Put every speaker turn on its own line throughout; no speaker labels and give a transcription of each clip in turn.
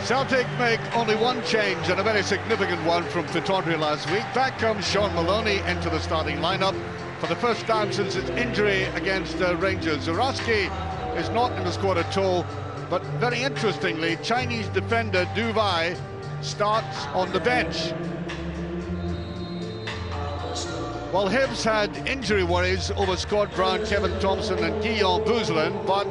Celtic make only one change, and a very significant one, from Pittodrie last week. Back comes Sean Maloney into the starting lineup for the first time since his injury against Rangers. Zurowski is not in the squad at all, but very interestingly, Chinese defender Du Wei starts on the bench. Well, Hibs had injury worries over Scott Brown, Kevin Thompson and Guillaume Bouzlin, but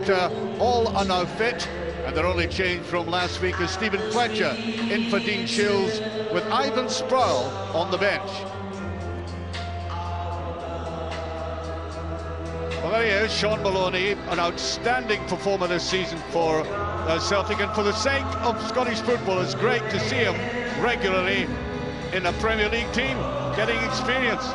all are now fit. And their only change from last week is Stephen Fletcher in for Dean Shields, with Ivan Sproul on the bench. Well, there he is, Sean Maloney, an outstanding performer this season for Celtic, and for the sake of Scottish football, it's great to see him regularly in a Premier League team, getting experience.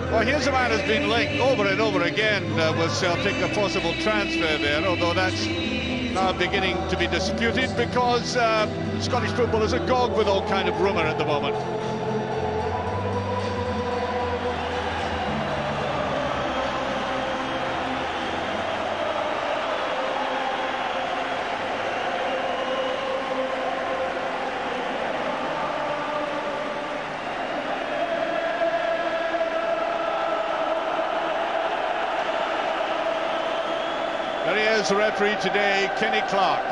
Well, here's a man who's been linked over and over again with Celtic, a possible transfer there, although that's now beginning to be disputed because Scottish football is agog with all kind of rumour at the moment. There he is, the referee today, Kenny Clark.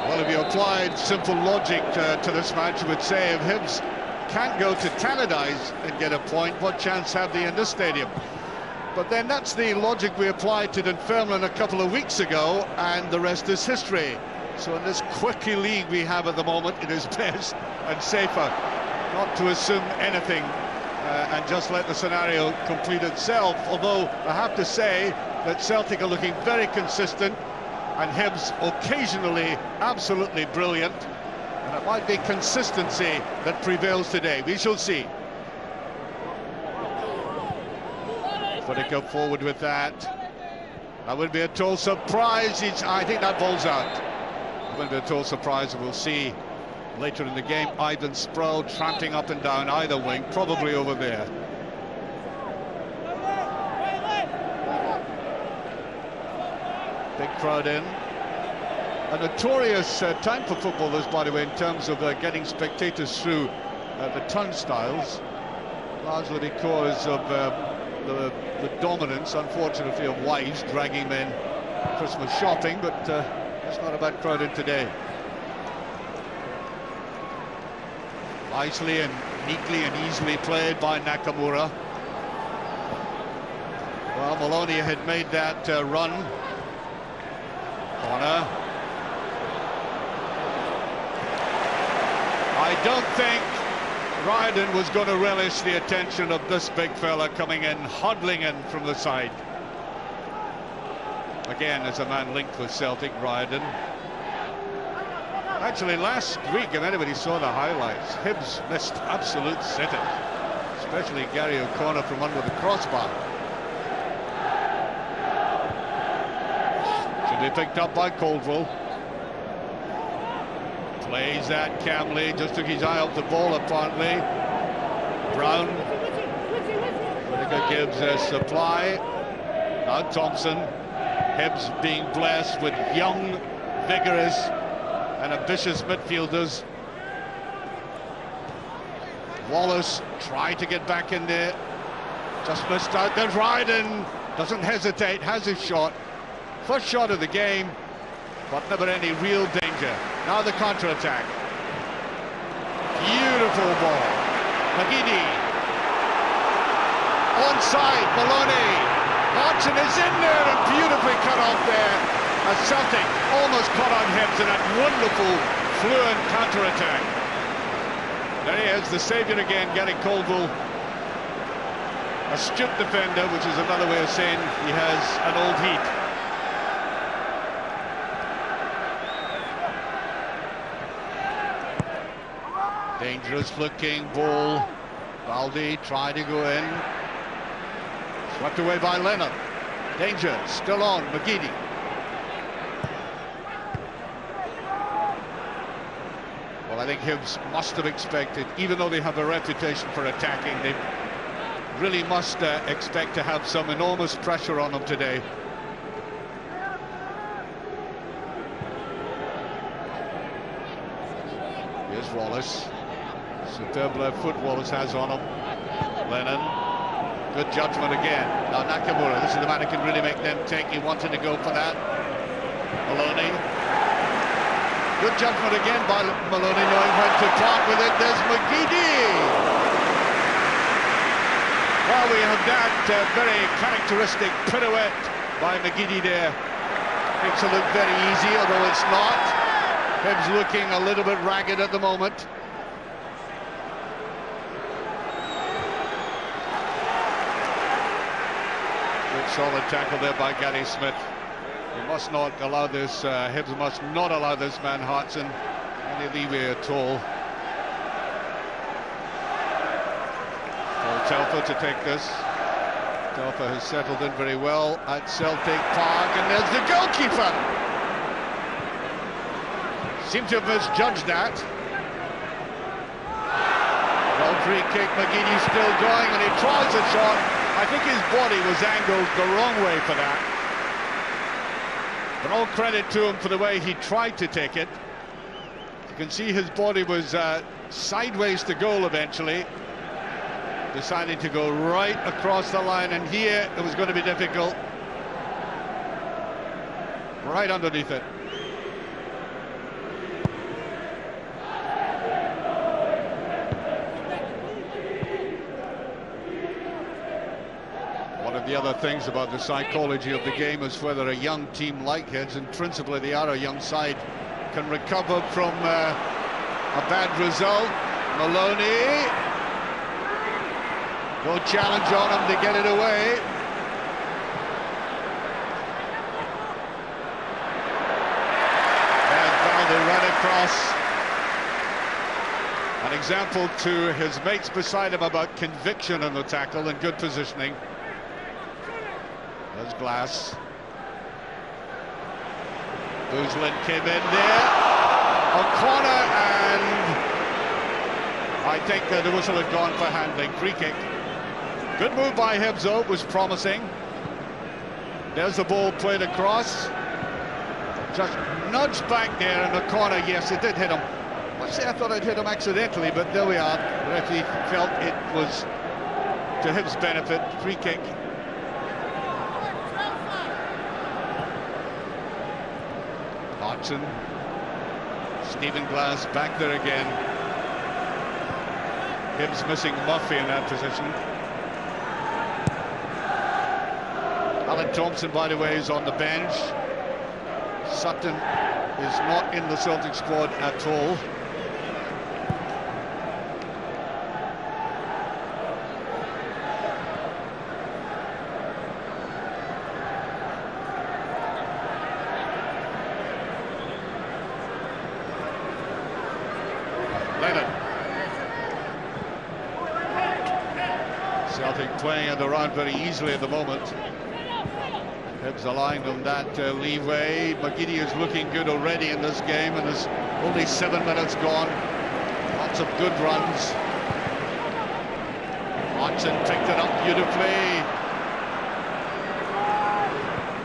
Well, if you applied simple logic to this match, you would say if Hibs can't go to Tannadice and get a point, what chance have they in this stadium? But then that's the logic we applied to Dunfermline a couple of weeks ago, and the rest is history. So in this quirky league we have at the moment, it is best and safer not to assume anything and just let the scenario complete itself. Although I have to say that Celtic are looking very consistent, and Hibs occasionally absolutely brilliant, and it might be consistency that prevails today. We shall see. But to go forward with that, that would be a total surprise. I think that ball's out. It would be a total surprise. We'll see later in the game Ivan Sproul tramping up and down either wing, probably over there. Big crowd in. A notorious time for footballers, by the way, in terms of getting spectators through the turnstiles, largely because of the dominance, unfortunately, of wives dragging men Christmas shopping, but it's not a bad crowd in today. Nicely and neatly and easily played by Nakamura. Well, Maloney had made that run. Corner. I don't think Ryden was going to relish the attention of this big fella coming in, huddling in from the side. Again, as a man linked with Celtic, Ryden. Actually, last week, if anybody saw the highlights, Hibs missed absolute sitters, especially Gary O'Connor from under the crossbar. Should be picked up by Caldwell. Plays that calmly, just took his eye off the ball apparently. Brown. Whittaker gives a supply. Now Thompson. Hibs being blessed with young, vigorous and ambitious midfielders. Wallace tried to get back in there. Just missed out. Then Ryden doesn't hesitate, has his shot. First shot of the game, but never any real danger. Now the counter-attack. Beautiful ball. McGeady. Onside, Maloney. Hodgson is in there and beautifully cut off there. As Celtic almost caught on Hibs in that wonderful, fluent counter-attack. There he is, the saviour again, Gary Caldwell. Astute defender, which is another way of saying he has an old heat. Dangerous looking ball. Baldi tried to go in. Swept away by Leonard. Danger still on. McGeady. think Hibs must have expected, even though they have a reputation for attacking, they really must expect to have some enormous pressure on them today. Here's Wallace. Superb left foot Wallace has on him. Lennon. Good judgment again. Now Nakamura, this is the man who can really make them take. He wanted to go for that. Maloney. Good judgment again by Maloney, knowing when to talk with it. There's McGeady. Well, we have that very characteristic pirouette by McGeady there. Makes it look very easy, although it's not. Hibs looking a little bit ragged at the moment. Good solid tackle there by Gary Smith. We must not allow this, Hibs must not allow this man Hartson any leeway at all. For Telfer to take this. Telfer has settled in very well at Celtic Park, and there's the goalkeeper. Seemed to have misjudged that. Well, free kick, McGeady still going, and he tries a shot. I think his body was angled the wrong way for that. But all credit to him for the way he tried to take it. You can see his body was sideways to goal eventually. Deciding to go right across the line, and here it was going to be difficult. Right underneath it. One of the other things about the psychology of the game is whether a young team like Hibs, and principally they are a young side, can recover from a bad result. Maloney. No challenge on him to get it away. And Baldy ran across. An example to his mates beside him about conviction in the tackle and good positioning. There's Glass. Boozlin came in there. O'Connor, and I think the whistle had gone for handling. Free kick. Good move by Hibs, though. It was promising. There's the ball played across. Just nudged back there in the corner. Yes, it did hit him. I thought I'd hit him accidentally, but there we are. The referee felt it was to Hibs' benefit. Free kick. Hodgson. Stephen Glass back there again. Hibs missing Murphy in that position. Alan Thompson, by the way, is on the bench. Sutton is not in the Celtic squad at all. Celtic playing it around very easily at the moment. Hibs allowing them that leeway. McGeady is looking good already in this game, and there's only 7 minutes gone. Lots of good runs. Hodgson picked it up beautifully.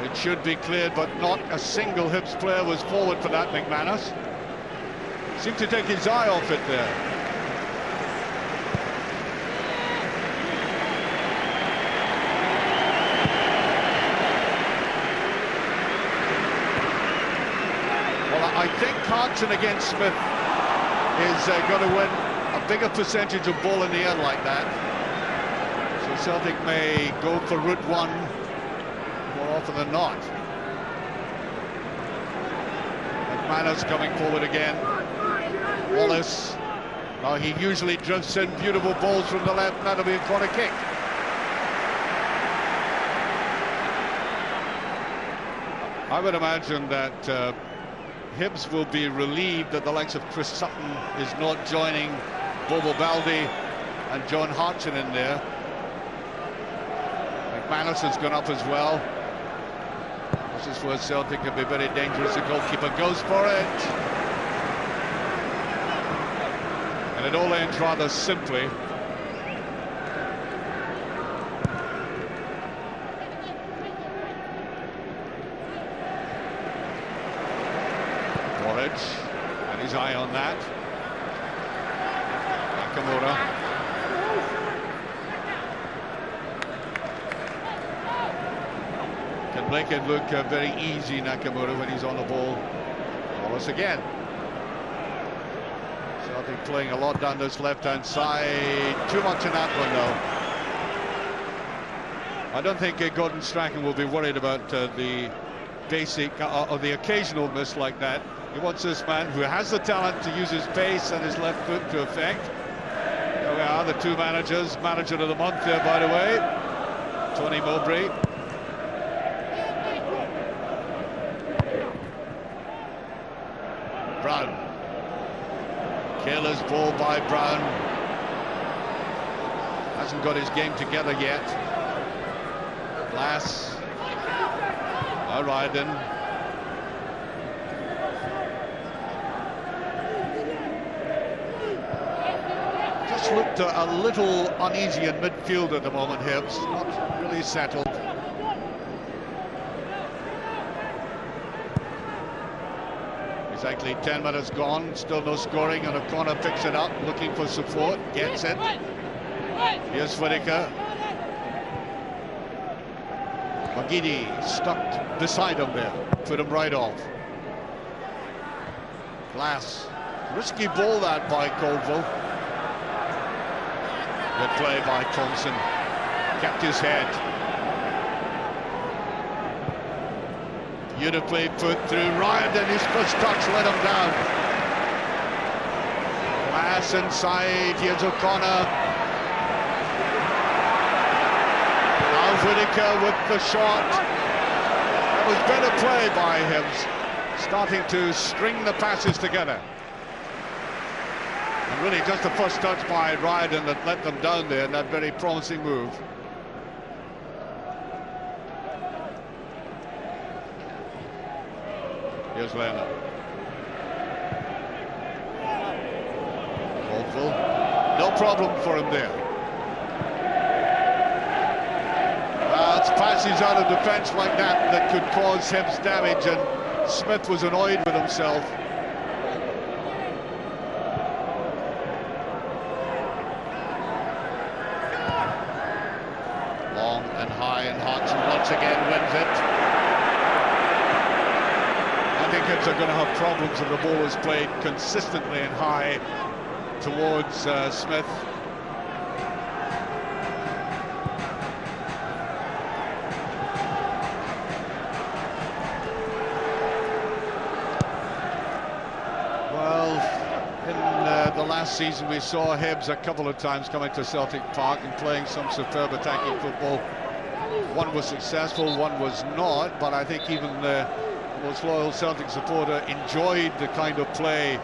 It should be cleared, but not a single Hibs player was forward for that. McManus seemed to take his eye off it there. I think Hodgson against Smith is going to win a bigger percentage of ball in the air like that. So Celtic may go for route one more often than not. McManus coming forward again. Wallace. Well, he usually drifts in beautiful balls from the left. That'll be a corner kick. I would imagine that Hibs will be relieved that the likes of Chris Sutton is not joining Bobo Baldi and John Hartson in there. McManus has gone up as well. This is where Celtic can be very dangerous. The goalkeeper goes for it. And it all ends rather simply. And his eye on that. Nakamura. Can make it look very easy, Nakamura, when he's on the ball. Wallace again. Celtic playing a lot down this left-hand side. Too much in that one, though. I don't think Gordon Strachan will be worried about the basic or the occasional miss like that. He wants this man who has the talent to use his pace and his left foot to effect. There we are, the two managers. Manager of the month there, by the way, Tony Mowbray. Brown. Careless ball by Brown. Hasn't got his game together yet. Glass. Ryden. Just looked a little uneasy in midfield at the moment, Hibs. Not really settled. Exactly 10 minutes gone, still no scoring, and O'Connor picks it up, looking for support, gets it. Here's Whittaker. Magidi stuck beside him there, put him right off. Glass. Risky ball that by Colville. Good play by Thompson. Kept his head. Beautifully put through Ryan, and his first touch let him down. Glass inside, here's O'Connor. Now Whittaker with the shot. That was better play by Hibs, starting to string the passes together. And really just the first touch by Ryden that let them down there in that very promising move. Here's Leonard. Hopeful. No problem for him there. It's passes out of defence like that could cause Hibs damage, and Smith was annoyed with himself. Long and high, and Hodgson once again wins it. I think Hibs are going to have problems if the ball is played consistently and high towards Smith. Well, in the last season we saw Hibs a couple of times coming to Celtic Park and playing some superb attacking football. One was successful, one was not, but I think even the most loyal Celtic supporter enjoyed the kind of play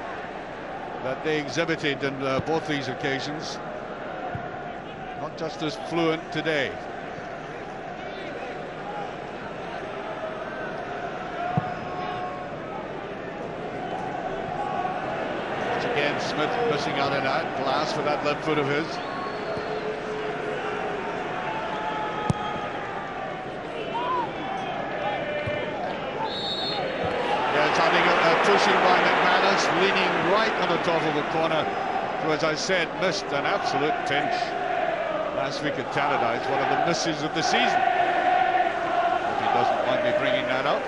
that they exhibited in both these occasions. Not just as fluent today. Once again, Smith missing out on that. Glass for that left foot of his. Pushing by McManus, leaning right on the top of the corner, who, as I said, missed an absolute pinch last week at Tannadice, one of the misses of the season. If he doesn't mind me bringing that up.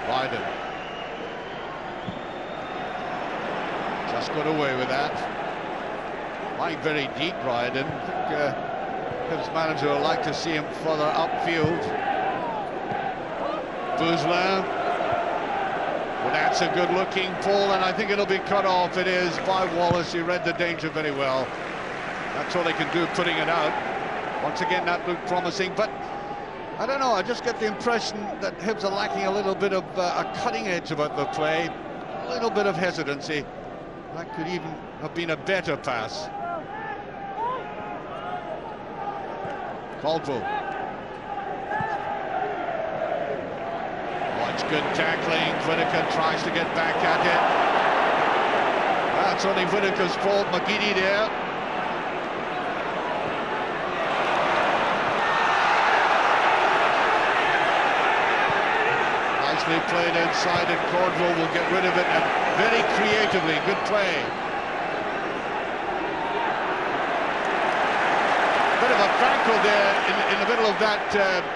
Ryden. Just got away with that. Lying very deep, Ryden. I think Hibs manager would like to see him further upfield. Bouzlin. Well, that's a good-looking pull, and I think it'll be cut off. It is by Wallace. He read the danger very well. That's all they can do, putting it out. Once again, that looked promising, but I don't know. I just get the impression that Hibs are lacking a little bit of a cutting edge about the play, a little bit of hesitancy. That could even have been a better pass. Caldwell. Oh, it's good tackling. Whittaker tries to get back at it. That's only Whittaker's fault. McGeady there. Nicely played inside, and Caldwell will get rid of it, and very creatively. Good play. Bit of a franco there in the middle of that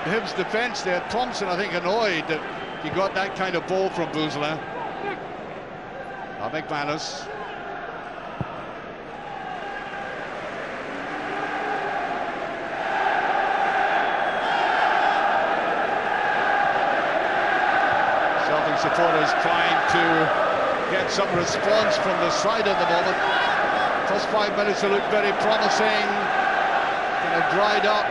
Hibs defence there. Thompson, I think, annoyed that he got that kind of ball from Bouzlin. Now McManus. Celtic supporters trying to get some response from the side at the moment. First 5 minutes look very promising. Kind of dried up.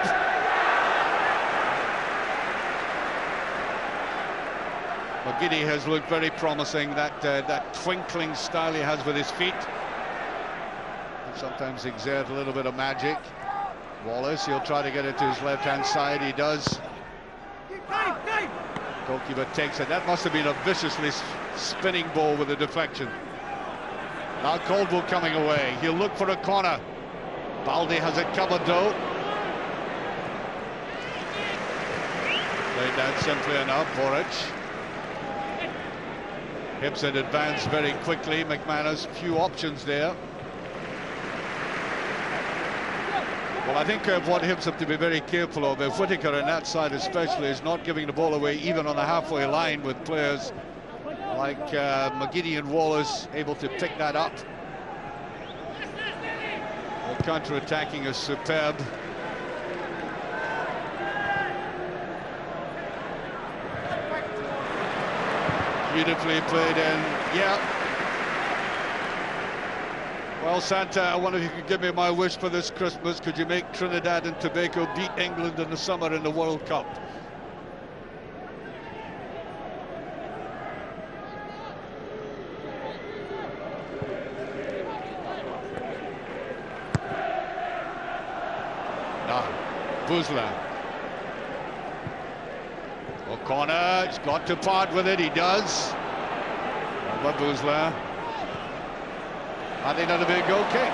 McGeady has looked very promising. That twinkling style he has with his feet. He sometimes exert a little bit of magic. Wallace, he'll try to get it to his left-hand side. He does. Goalkeeper takes it. That must have been a viciously spinning ball with a deflection. Now Caldwell coming away. He'll look for a corner. Baldi has it covered though. Played that simply enough. Boric. Hibs in advance very quickly. McManus, few options there. Well, I think what Hibs have to be very careful of, if Whittaker on that side especially, is not giving the ball away even on the halfway line with players like McGeady and Wallace able to pick that up. The counter-attacking is superb. Beautifully played in. Yeah. Well, Santa, I wonder if you could give me my wish for this Christmas. Could you make Trinidad and Tobago beat England in the summer in the World Cup? Now, Bouzlin. O'Connor, he's got to part with it, he does. Over Bouzlin. I think that'll be a goal kick.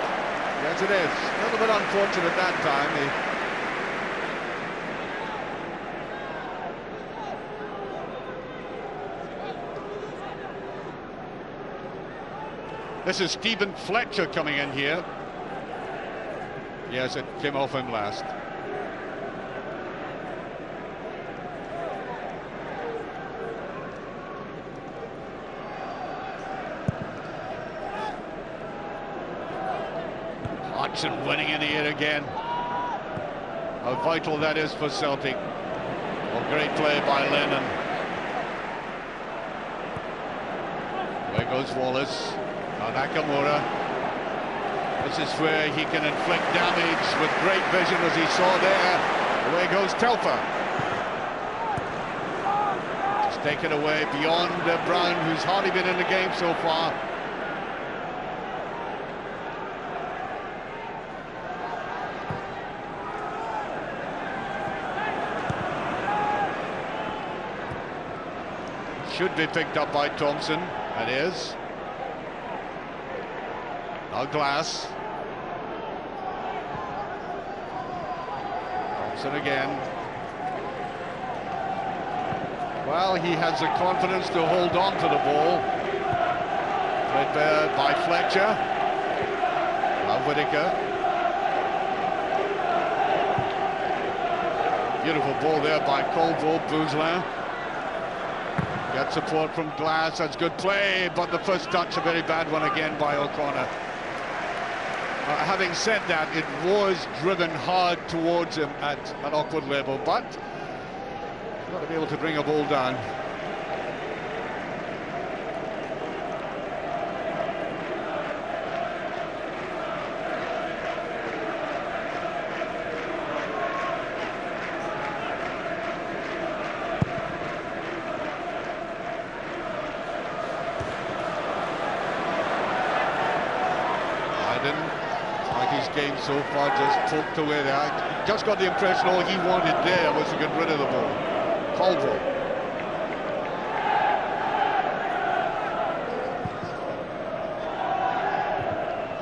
Yes, it is. A little bit unfortunate that time. This is Stephen Fletcher coming in here. Yes, it came off him last. Hodgson winning in the air again. How vital that is for Celtic. Well, great play by Lennon. There goes Wallace. Now Nakamura. This is where he can inflict damage with great vision, as he saw there. Away goes Telfer. Just taken away beyond Brown, who's hardly been in the game so far. Should be picked up by Thompson. That is. Now Glass. Thompson again. Well, he has the confidence to hold on to the ball. Played by Fletcher. Now Whittaker. Beautiful ball there by Caldwell. Bouzlin. Got support from Glass. That's good play, but the first touch, a very bad one again by O'Connor. Having said that, it was driven hard towards him at an awkward level, but got to be able to bring a ball down. game so far, just poked away there. I just got the impression all he wanted there was to get rid of the ball. Caldwell.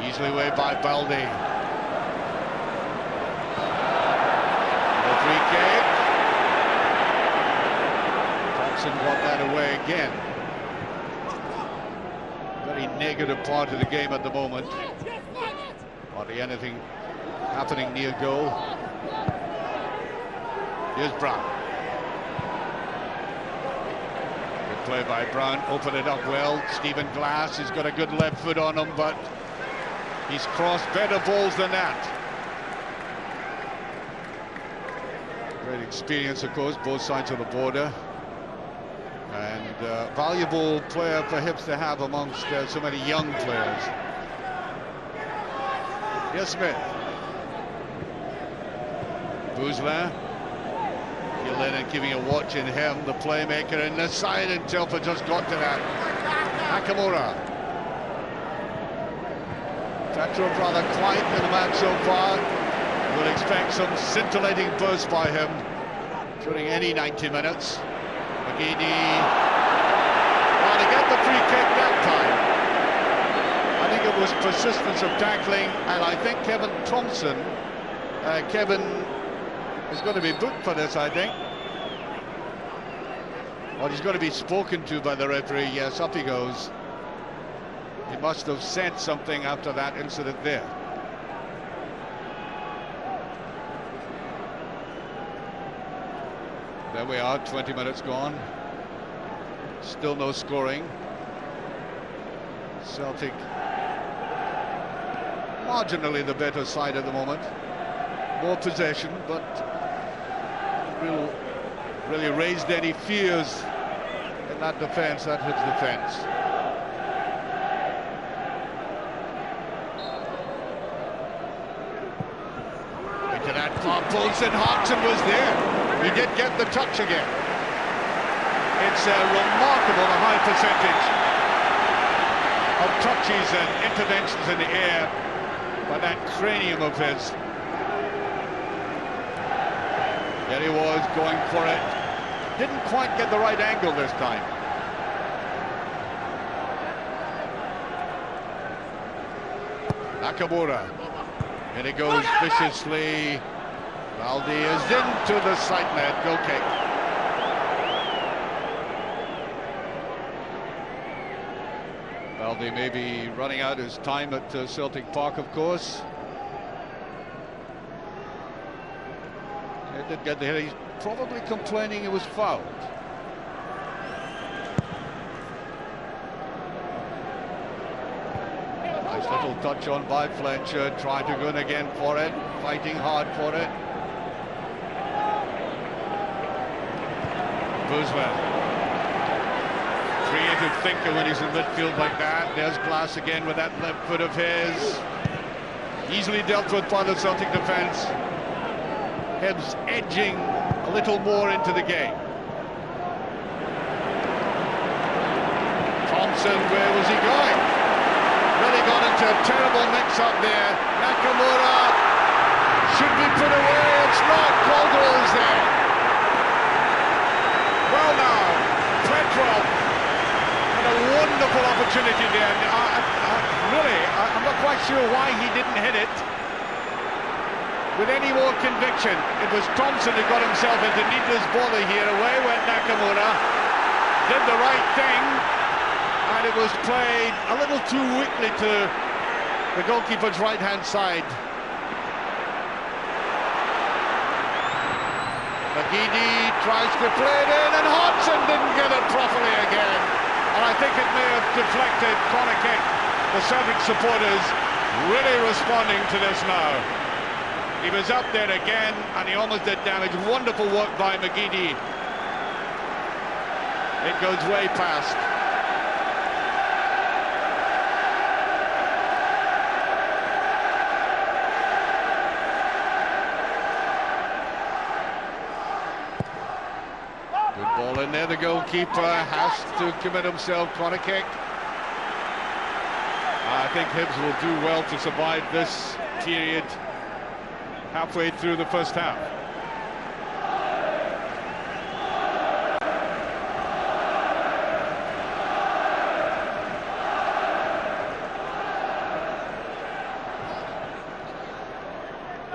Easily away by Baldi. The free kick. Thompson got that away again. Very negative part of the game at the moment. Hardly anything happening near goal. Here's Brown. Good play by Brown. Open it up well. Stephen Glass has got a good left foot on him, but he's crossed better balls than that. Great experience, of course, both sides of the border. And valuable player for Hibs to have amongst so many young players. Here's Smith. Bouzlin. Gillin and giving a watch in him, the playmaker in the side, and Telfer just got to that. Nakamura. Petrov rather quiet in the match so far. We'll expect some scintillating bursts by him during any 90 minutes. McGeady. Well, to get the free kick that time. I think it was persistence of tackling, and I think Kevin Thompson, Kevin is going to be booked for this, I think. Well, he's going to be spoken to by the referee. Yes, up he goes. He must have said something after that incident there. There we are, 20 minutes gone. Still no scoring. Celtic marginally the better side at the moment. More possession, but really raised any fears in that defence, that Hibs defence. Into that far post, and Hodgson was there. He did get the touch again. It's a remarkable high percentage of touches and interventions in the air by that cranium of his. There he was, going for it. Didn't quite get the right angle this time. Nakamura. And he goes viciously. Baldi is into the side net. Goal kick. Baldi may be running out his time at Celtic Park, of course. He did get the hit. He's probably complaining he was fouled. Nice little touch on by Fletcher, trying to go in again for it, fighting hard for it. Bouzlin. Creative thinker when he's in midfield like that. There's Glass again with that left foot of his. Easily dealt with by the Celtic defence. Hibs edging a little more into the game. Thompson, where was he going? Really got into a terrible mix-up there. Nakamura should be put away. It's not. Caldwell is there. Well now, Petrov had a wonderful opportunity there. I'm not quite sure why he didn't hit it with any more conviction. It was Thompson who got himself into needless bother here. Away went Nakamura, did the right thing, and it was played a little too weakly to the goalkeeper's right-hand side. McGeady tries to play it in, and Hodgson didn't get it properly again. And I think it may have deflected. Corner kick. The Celtic supporters really responding to this now. He was up there again, and he almost did damage. Wonderful work by McGeady. It goes way past. Good ball in there. The goalkeeper has to commit himself. Corner kick. I think Hibs will do well to survive this period halfway through the first half.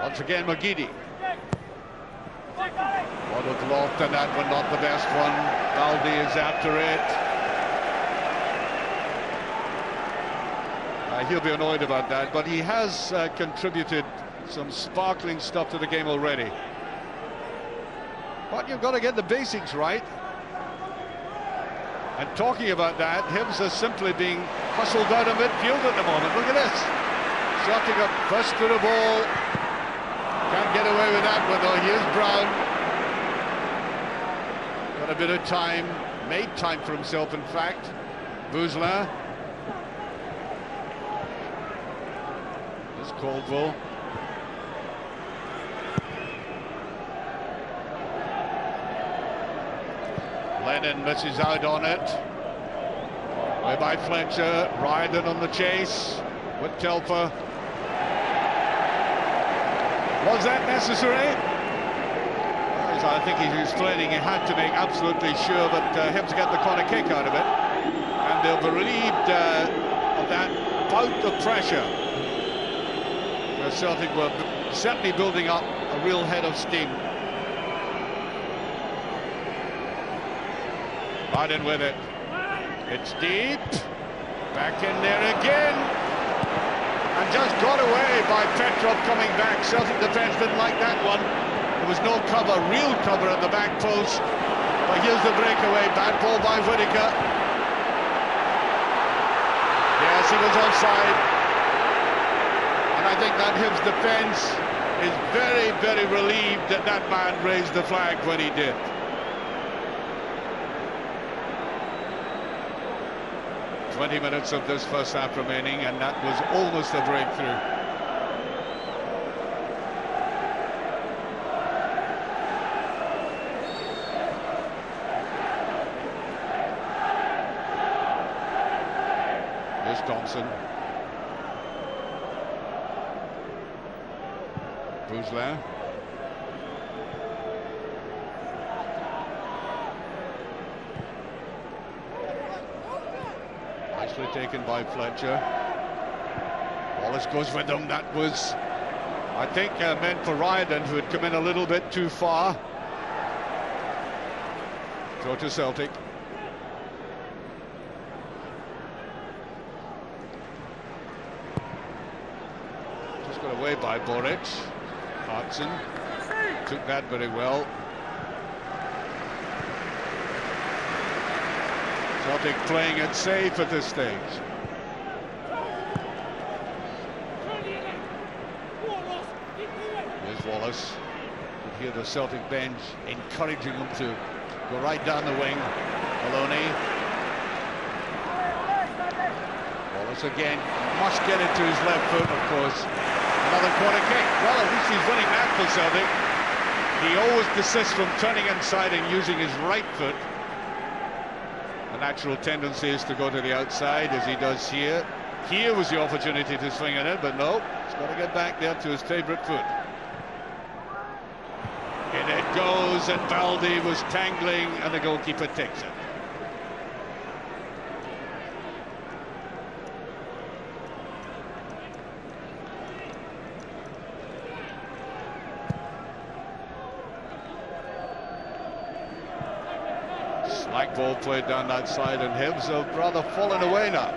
Once again, McGeady. One of loft, and that one not the best one. Baldi is after it. He'll be annoyed about that, but he has contributed some sparkling stuff to the game already. But you've got to get the basics right. And talking about that, Hibs are simply being hustled out of midfield at the moment. Look at this. Celtic up first to the ball. Can't get away with that one though. Here's Brown. Got a bit of time. Made time for himself, in fact. Bouzlin. There's Caldwell. Lennon misses out on it. Way by Fletcher. Ryden on the chase with Telfer. Was that necessary? I think he was flailing. He had to make absolutely sure, but Hibs get the corner kick out of it, and they'll be relieved of that bout of pressure. Celtic were certainly building up a real head of steam. Ryden with it. It's deep. Back in there again. And just got away by Petrov coming back. Celtic defence didn't like that one. There was no cover, real cover at the back post. But here's the breakaway. Bad ball by Whittaker. Yes, he was offside. And I think that Hibs defence is very, very relieved that that man raised the flag when he did. "20 minutes of this first half remaining, and that was almost a breakthrough." Here's Thompson. Bouzlin. Nicely taken by Fletcher. Wallace goes with him. That was, I think, meant for Ryden, who had come in a little bit too far. Throw to Celtic. Just got away by Boric. Hartson took that very well. Celtic playing it safe at this stage. Here's Wallace. You can hear the Celtic bench encouraging him to go right down the wing. Maloney. Wallace again. Must get it to his left foot, of course. Another corner kick. Well, at least he's winning that for Celtic. He always desists from turning inside and using his right foot. The natural tendency is to go to the outside, as he does here. Here was the opportunity to swing at it, but no, he's got to get back there to his favourite foot. In it goes, and Baldi was tangling, and the goalkeeper takes it. Slack ball played down that side, and Hibs have rather fallen away now.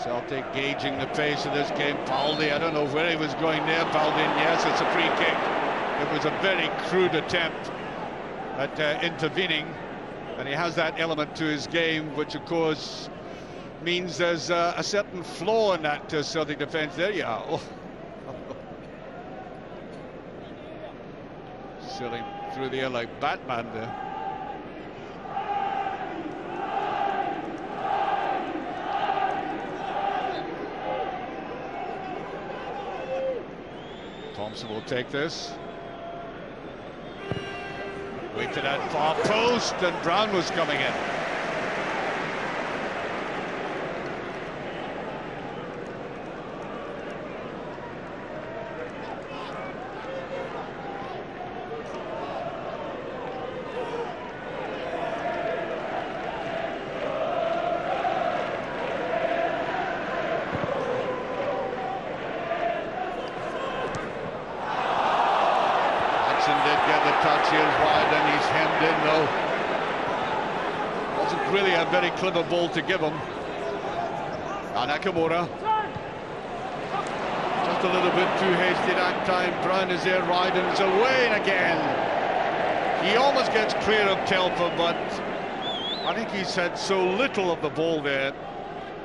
Celtic gauging the pace of this game. Baldi, I don't know where he was going there. Baldi, yes, it's a free kick. It was a very crude attempt at intervening, and he has that element to his game, which of course means there's a certain flaw in that Celtic defence. There you are. Oh. Sailing through the air like Batman there. Thompson will take this. Wait to that far post, and Brown was coming in. the touch. Here's wide and he's hemmed in though. Wasn't really a very clever ball to give him. Nakamura. Just a little bit too hasty that time. Brown is there, Ryden's away and again. He almost gets clear of Telfer, but I think he's had so little of the ball there.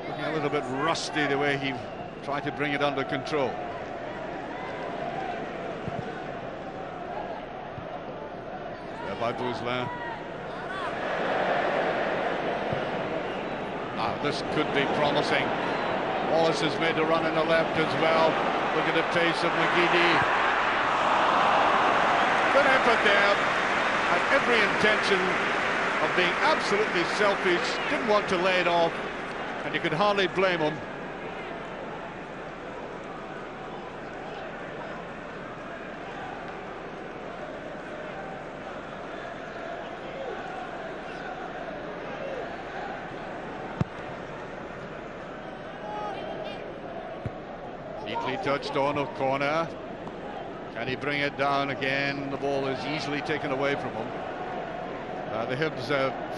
Looking a little bit rusty the way he tried to bring it under control. There by Bouzlin. Now this could be promising. Wallace has made a run in the left as well. Look at the pace of McGeady. Good effort there. Had every intention of being absolutely selfish. Didn't want to lay it off. And you could hardly blame him. Neatly touched on a corner. Can he bring it down again? The ball is easily taken away from him. The Hibs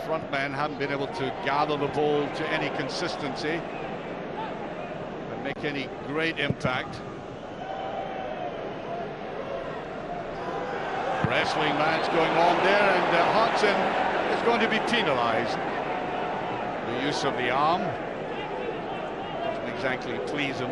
front men haven't been able to gather the ball to any consistency and make any great impact. Wrestling match going on there, and Hodgson is going to be penalised. The use of the arm doesn't exactly please him.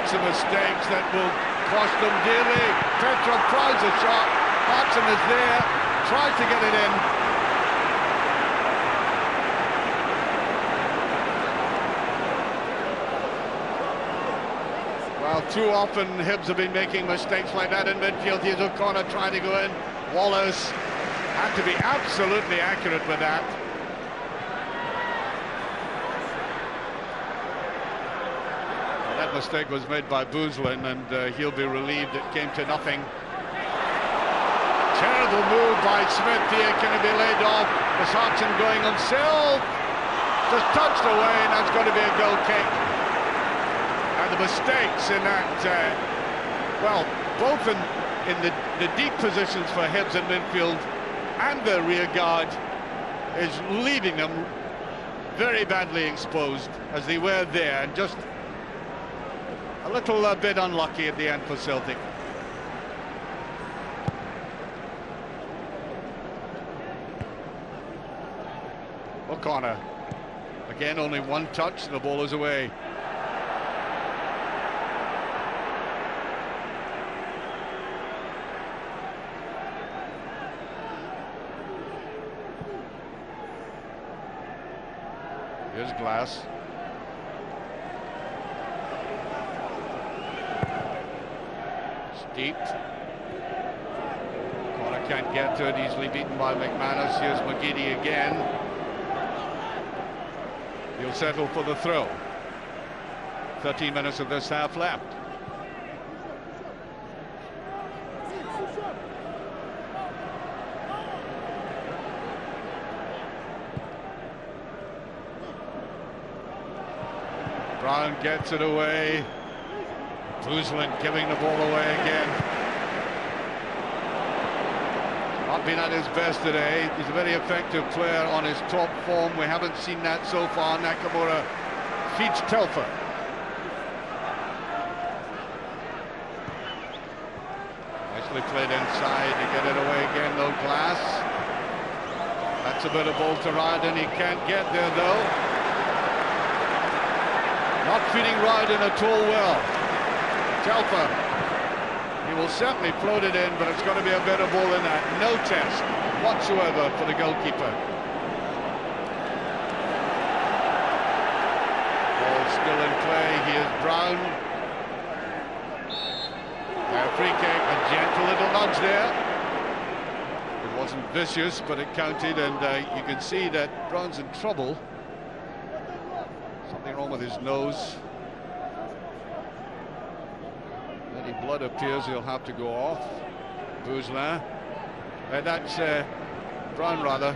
Some mistakes that will cost them dearly. Petrov tries a shot. Hodgson is there, tries to get it in. Well, too often Hibs have been making mistakes like that in midfield. Here's O'Connor trying to go in. Wallace had to be absolutely accurate with that. That mistake was made by Bouzlin, and he'll be relieved it came to nothing. Terrible move by Smith here. Can it be laid off? Was Hodgson going himself? Just touched away, and that's going to be a goal kick. And the mistakes in that, well, both in the deep positions for Hibs in midfield and the rear guard, is leaving them very badly exposed as they were there, and just a little bit unlucky at the end for Celtic. O'Connor. Again, only one touch, and the ball is away. Here's Glass. Deep. O'Connor can't get to it, easily beaten by McManus. Here's McGeady again. He'll settle for the throw. 13 minutes of this half left. Brown gets it away. Bouzlin giving the ball away again. Not been at his best today. He's a very effective player on his top form. We haven't seen that so far. Nakamura feeds Telfer. Nicely played inside to get it away again, though. Glass. That's a bit of ball to Ryden. He can't get there, though. Not feeding Ryden at all well. Telfer, he will certainly float it in, but it's going to be a better ball than that. No test whatsoever for the goalkeeper. Ball still in play. Here's Brown. Free kick, a gentle little nudge there. It wasn't vicious, but it counted, and you can see that Brown's in trouble. Something wrong with his nose. Any blood appears, he'll have to go off. Bouzlin. That's Brown, rather.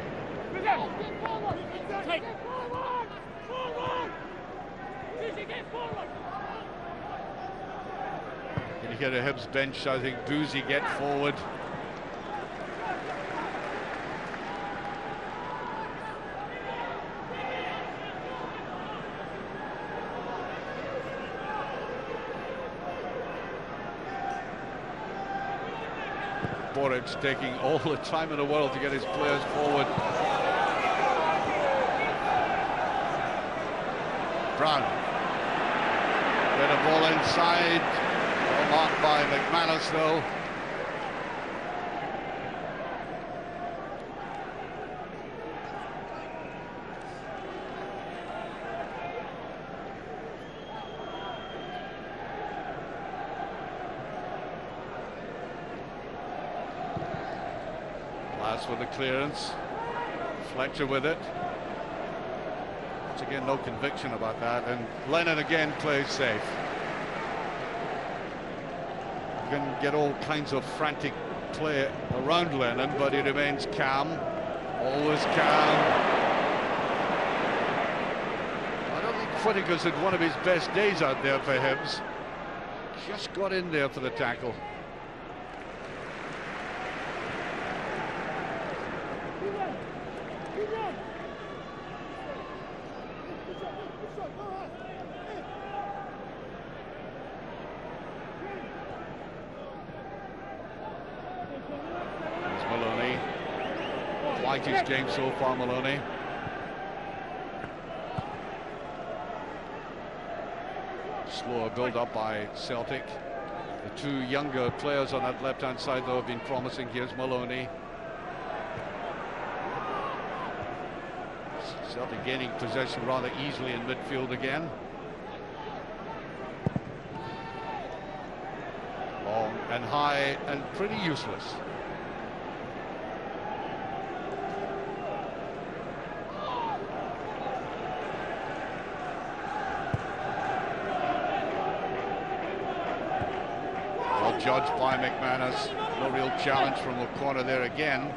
Can you hear the Hibs bench shouting, Boozy, get forward. Boric taking all the time in the world to get his players forward. Brown. Get a ball inside. Well marked by McManus though. With the clearance, Fletcher with it. Once again, no conviction about that, and Lennon again plays safe. You can get all kinds of frantic play around Lennon, but he remains calm, always calm. I don't think Whittaker's had one of his best days out there for Hibs. Just got in there for the tackle. Maloney, quite his game so far, Maloney. Slower build-up by Celtic. The two younger players on that left-hand side, though, have been promising. Here's Maloney. Celtic gaining possession rather easily in midfield again. Long and high and pretty useless. Well judged by McManus. No real challenge from the corner there again.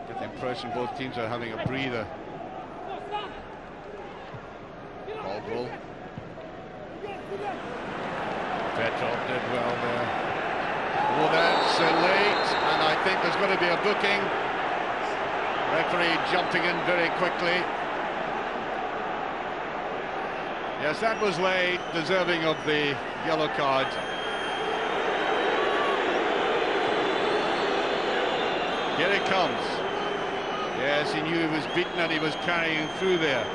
Get the impression both teams are having a breather. Caldwell. Petrov did well there. Oh, that's late, and I think there's going to be a booking. Referee jumping in very quickly. Yes, that was late, deserving of the yellow card. Here it comes. Yes, he knew he was beaten and he was carrying through there.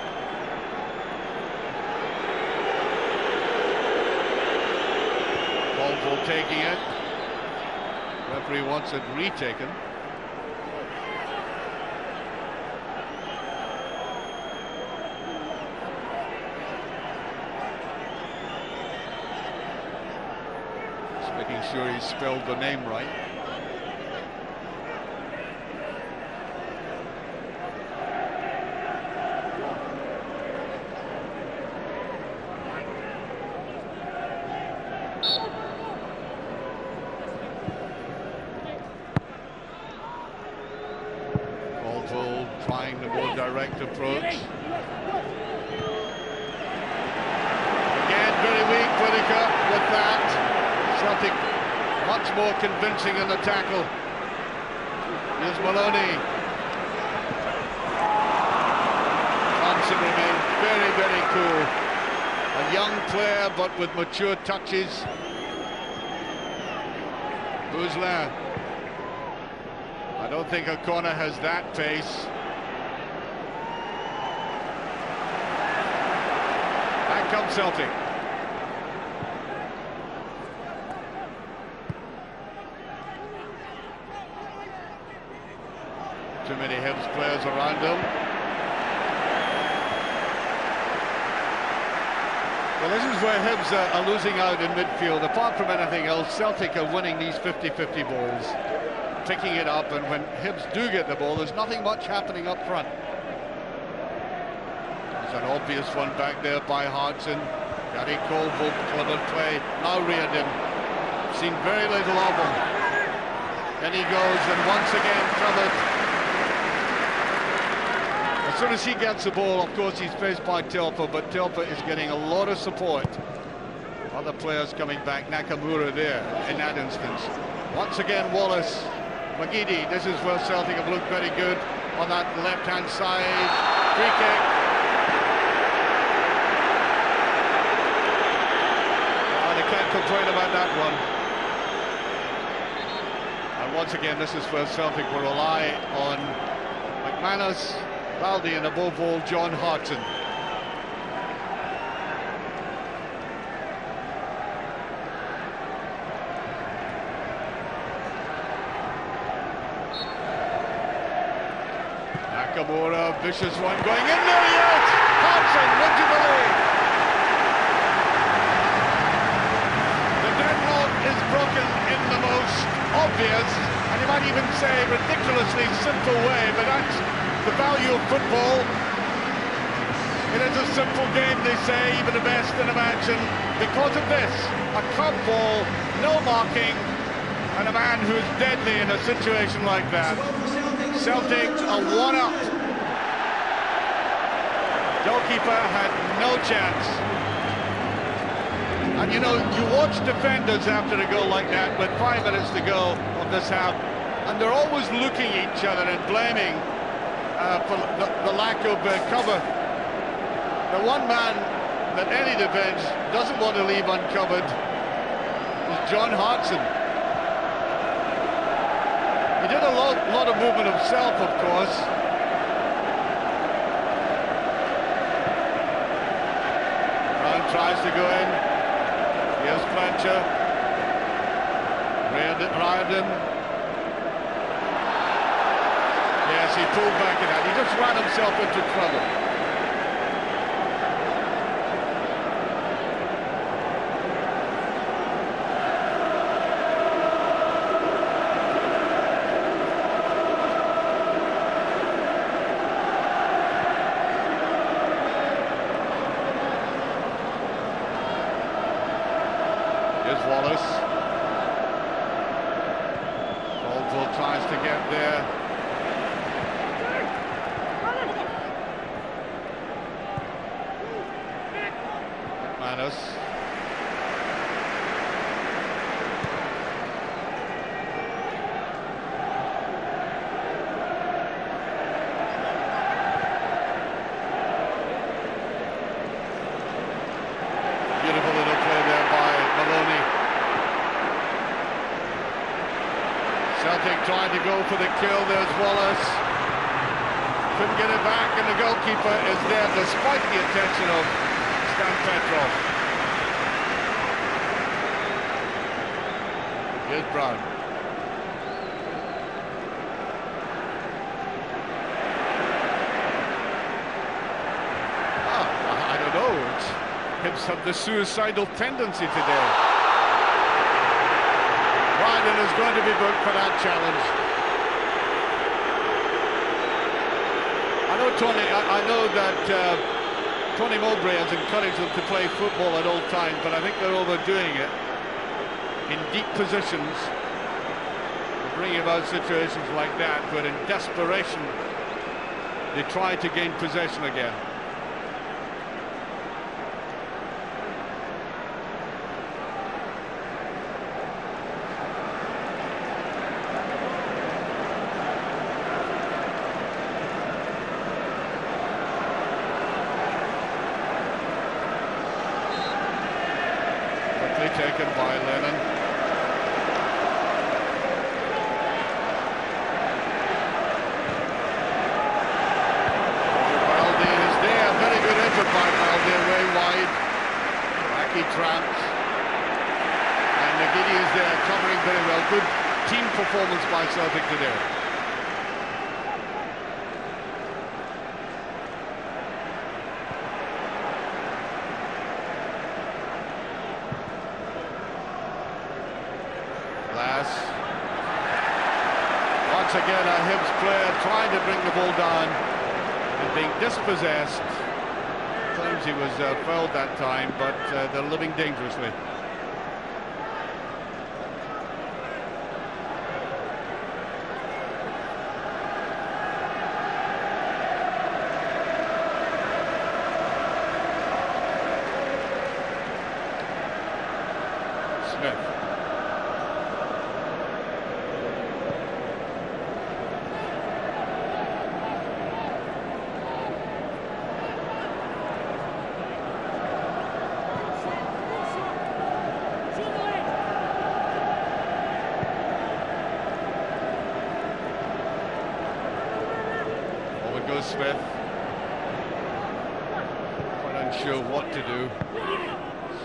Caldwell taking it. Referee wants it retaken. Just making sure he spelled the name right. Trying the more direct approach. Again, very weak Whittaker with that. Celtic much more convincing in the tackle. Here's Maloney. Thompson remains very, very cool. A young player, but with mature touches. Bouzlin. I don't think O'Connor has that pace. Back comes Celtic. Too many Hibs players around him. Well, this is where Hibs are losing out in midfield. Apart from anything else, Celtic are winning these 50-50 balls, picking it up, and when Hibs do get the ball, there's nothing much happening up front. There's an obvious one back there by Hartson. Gary Caldwell, clever play. Now Reardon. Seen very little of him. And he goes, and once again covered. A soon as he gets the ball, of course, he's faced by Telfer, but Telfer is getting a lot of support. Other players coming back, Nakamura there in that instance. Once again, Wallace, McGeady, this is where Celtic have looked very good on that left-hand side. Free kick. They can't complain about that one. And once again, this is where Celtic will rely on McManus, Baldy, and above all, John Hartson. Nakamura, vicious one going in there, yes! Hartson, would you believe? The deadlock is broken in the most obvious, and you might even say ridiculously simple way, but that's the value of football. It is a simple game, they say, even the best in a match, and because of this, a curve ball, no marking, and a man who's deadly in a situation like that. Celtic are one up. Goalkeeper had no chance. And you know, you watch defenders after a goal like that with 5 minutes to go of this half, and they're always looking at each other and blaming for the lack of cover. The one man that any defence doesn't want to leave uncovered is John Hartson. He did a lot of movement himself, of course. Brown tries to go in. Here's Fletcher. Riordan. Yes, he pulled back in that. He just ran himself into trouble. Here's Wallace. Caldwell tries to get there. McManus. Beautiful little play there by Maloney. Celtic trying to go for the kill. There's Wallace. Couldn't get it back, and the goalkeeper is there despite the attention of Stan Petrov. Here's Brown. I don't know. Hibs have the suicidal tendency today. Ryden is going to be booked for that challenge. I know that Tony Mowbray has encouraged them to play football at all times, but I think they're overdoing it in deep positions, bringing about situations like that where in desperation they try to gain possession again. Taken by Lennon. Baldy is there. Very good effort by Baldy, way wide. Wacky trapped. And McGeady is there, covering very well. Good team performance by Celtic today. Once again, a Hibs player trying to bring the ball down and being dispossessed. Claims he was fouled that time, but they're living dangerously. Over goes Smith. Quite unsure what to do.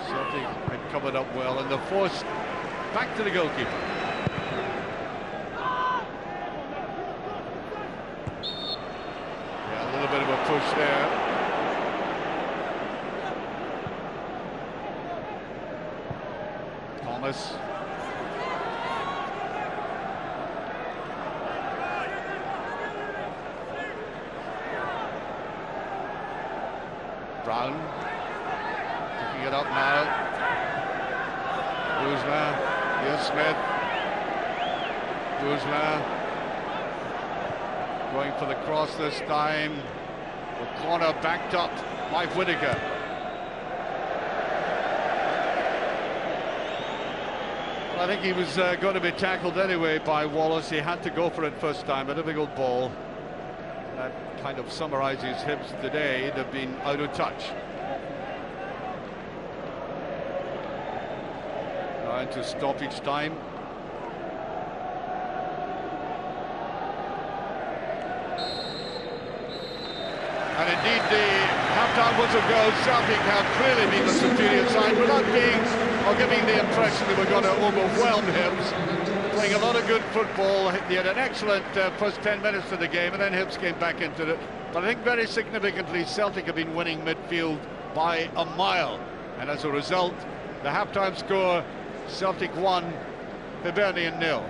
Celtic had covered up well, and the force back to the goalkeeper. Yeah, a little bit of a push there. Thomas. Brown picking it up now. Guzman, here's Smith. Guzman going for the cross this time. The corner backed up by Whittaker. Well, I think he was going to be tackled anyway by Wallace. He had to go for it first time. A difficult ball. That kind of summarizes Hibs today. They've been out of touch. Trying to stop each time. And indeed, the half-time whistle goes. Celtic have clearly been the superior side without being or giving the impression they were going to overwhelm Hibs. Playing a lot of good football. They had an excellent first 10 minutes of the game, and then Hibs came back into it. But I think very significantly, Celtic have been winning midfield by a mile. And as a result, the half-time score, Celtic 1, Hibernian 0.